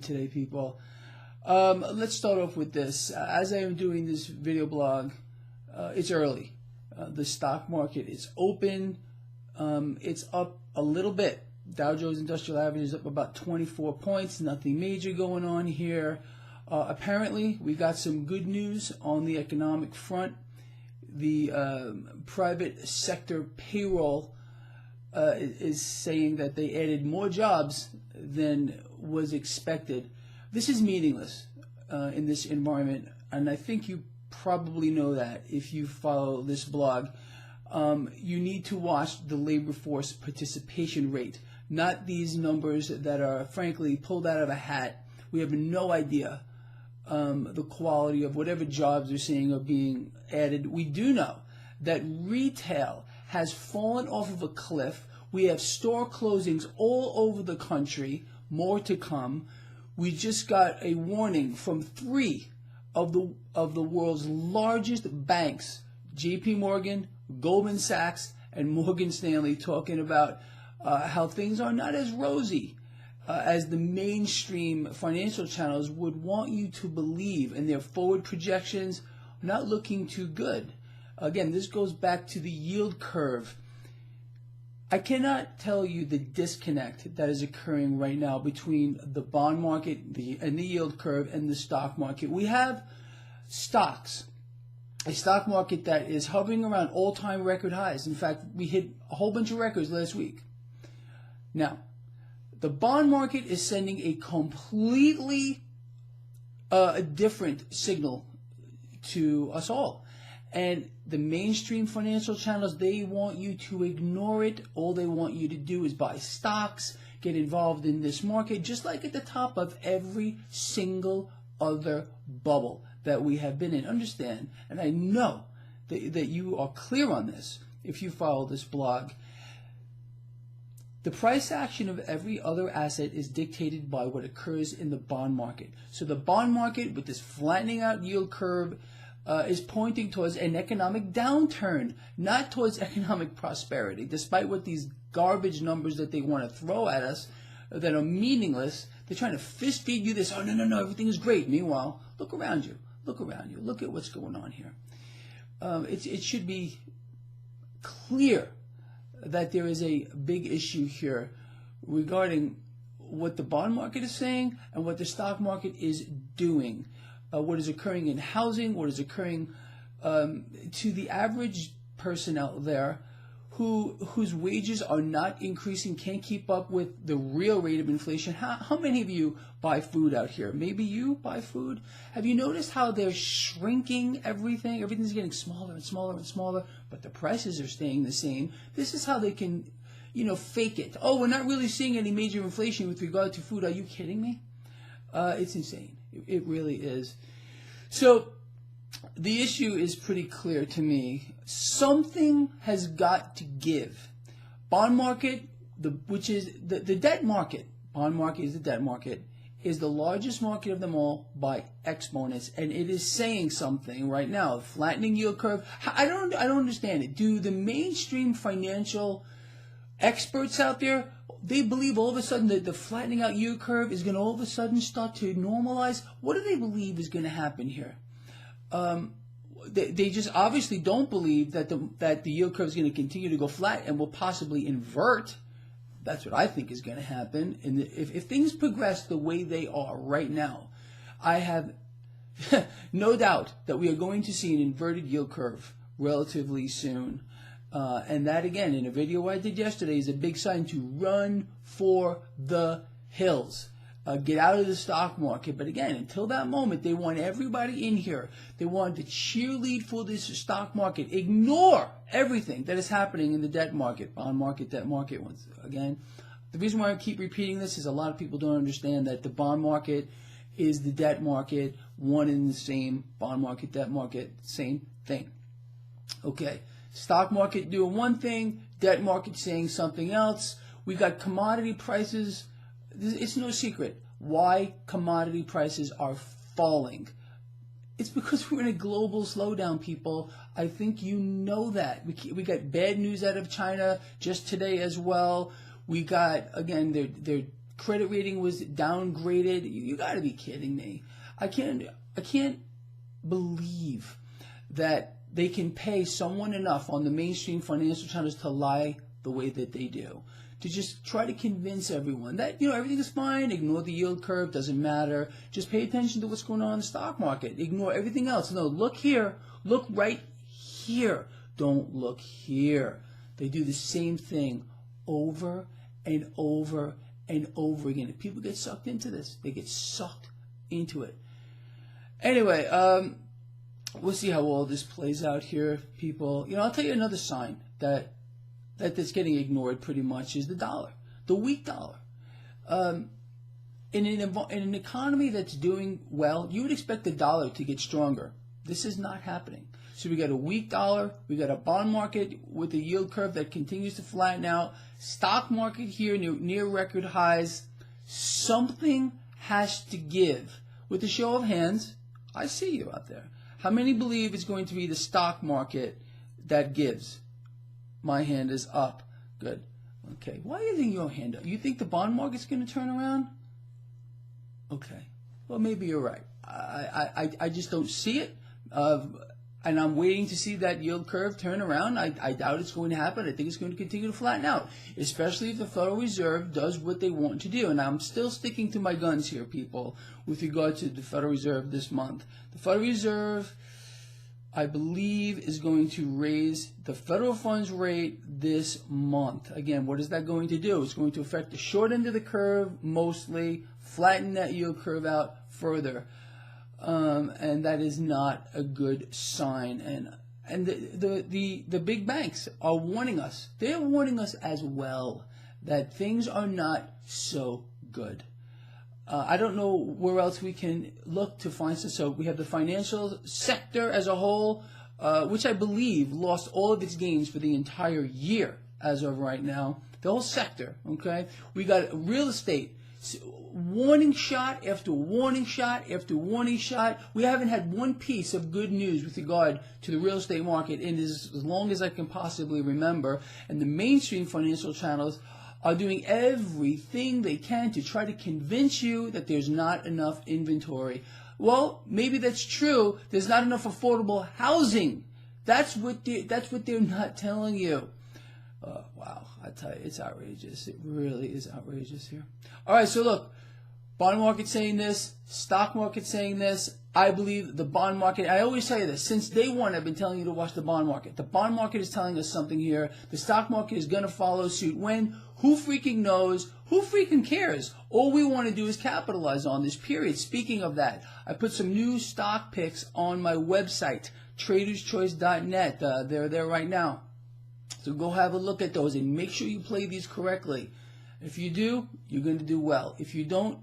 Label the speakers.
Speaker 1: Today, people. Let's start off with this. As I am doing this video blog, it's early. The stock market is open. It's up a little bit. Dow Jones Industrial Average is up about 24 points. Nothing major going on here. Apparently, we got some good news on the economic front. The private sector payroll is saying that they added more jobs than was expected. This is meaningless in this environment, and I think you probably know that if you follow this blog. You need to watch the labor force participation rate, not these numbers that are frankly pulled out of a hat. We have no idea the quality of whatever jobs they're saying are being added. We do know that retail has fallen off of a cliff. We have store closings all over the country, more to come. We just got a warning from 3 of the world's largest banks, JP Morgan, Goldman Sachs, and Morgan Stanley, talking about how things are not as rosy as the mainstream financial channels would want you to believe, and their forward projections are not looking too good. Again, this goes back to the yield curve. I cannot tell you the disconnect that is occurring right now between the bond market and the yield curve and the stock market. We have stocks, a stock market that is hovering around all-time record highs. In fact, we hit a whole bunch of records last week. Now, the bond market is sending a completely different signal to us all. And the mainstream financial channels, they want you to ignore it. All they want you to do is buy stocks, get involved in this market, just like at the top of every single other bubble that we have been in. Understand, and I know that you are clear on this if you follow this blog. The price action of every other asset is dictated by what occurs in the bond market. So the bond market, with this flattening out yield curve, is pointing towards an economic downturn, not towards economic prosperity. Despite what these garbage numbers that they want to throw at us that are meaningless, they're trying to fist feed you this, oh, no, everything is great. Meanwhile, look around you. Look around you. Look at what's going on here. It should be clear that there is a big issue here regarding what the bond market is saying and what the stock market is doing. What is occurring in housing, what is occurring to the average person out there whose wages are not increasing, can't keep up with the real rate of inflation. How many of you buy food out here? Maybe you buy food. Have you noticed how they're shrinking everything? Everything's getting smaller and smaller and smaller, but the prices are staying the same. This is how they can, fake it. Oh, we're not really seeing any major inflation with regard to food. Are you kidding me? It's insane. It really is. So the issue is pretty clear to me. Something has got to give. Bond market, which is the debt market. Bond market is the debt market, is the largest market of them all by exponents, and it is saying something right now. Flattening yield curve. I don't understand it. Do the mainstream financial experts out there, they believe all of a sudden that the flattening out yield curve is going to all of a sudden start to normalize? What do they believe is going to happen here? They just obviously don't believe that the yield curve is going to continue to go flat and will possibly invert. That's what I think is going to happen. And if things progress the way they are right now, I have no doubt that we are going to see an inverted yield curve relatively soon. And that, again, in a video I did yesterday, is a big sign to run for the hills. Get out of the stock market. But again, until that moment, they want everybody in here. They want to cheerlead for this stock market. Ignore everything that is happening in the debt market, bond market, debt market. Once again, the reason why I keep repeating this is a lot of people don't understand that the bond market is the debt market, one and the same. Bond market, debt market, same thing. Okay. Stock market doing one thing, debt market saying something else. We got commodity prices. It's no secret why commodity prices are falling. It's because we're in a global slowdown, people. I think you know that. We got bad news out of China just today as well. We got, again, they're credit rating was downgraded. You got to be kidding me. I can't believe that they can pay someone enough on the mainstream financial channels to lie the way that they do, to just try to convince everyone that, everything is fine, ignore the yield curve, doesn't matter, just pay attention to what's going on in the stock market, ignore everything else. No, look here, look right here, don't look here. They do the same thing over and over and over again. And people get sucked into this. They get sucked into it. Anyway, we'll see how all this plays out here, people. I'll tell you another sign that's getting ignored pretty much is the dollar, the weak dollar. In an economy that's doing well, you would expect the dollar to get stronger. This is not happening. So we got a weak dollar, we got a bond market with a yield curve that continues to flatten out, stock market here near record highs. Something has to give. With a show of hands, I see you out there. How many believe it's going to be the stock market that gives? My hand is up. Good. Okay. Why do you think your hand up? You think the bond market's going to turn around? Okay. Well, maybe you're right. I just don't see it. And I'm waiting to see that yield curve turn around. I doubt it's going to happen. I think it's going to continue to flatten out, especially if the Federal Reserve does what they want to do. And I'm still sticking to my guns here, people, with regard to the Federal Reserve this month. The Federal Reserve, I believe, is going to raise the federal funds rate this month. Again, what is that going to do? It's going to affect the short end of the curve mostly, flatten that yield curve out further. And that is not a good sign. And the big banks are warning us. They're warning us as well that things are not so good. I don't know where else we can look to find this. So we have the financial sector as a whole, which I believe lost all of its gains for the entire year as of right now. The whole sector, okay? We got real estate. Warning shot after warning shot after warning shot. We haven't had one piece of good news with regard to the real estate market in as long as I can possibly remember. And the mainstream financial channels are doing everything they can to try to convince you that there's not enough inventory. Well, maybe that's true. There's not enough affordable housing. That's what they're not telling you. Wow, I tell you, it's outrageous. It really is outrageous here. All right, so look, bond market saying this, stock market saying this. I believe the bond market, I always tell you this, since day one I've been telling you to watch the bond market. The bond market is telling us something here. The stock market is going to follow suit. When? Who freaking knows? Who freaking cares? All we want to do is capitalize on this period. Speaking of that, I put some new stock picks on my website, traderschoice.net. They're there right now. So go have a look at those and make sure you play these correctly. If you do, you're going to do well. If you don't,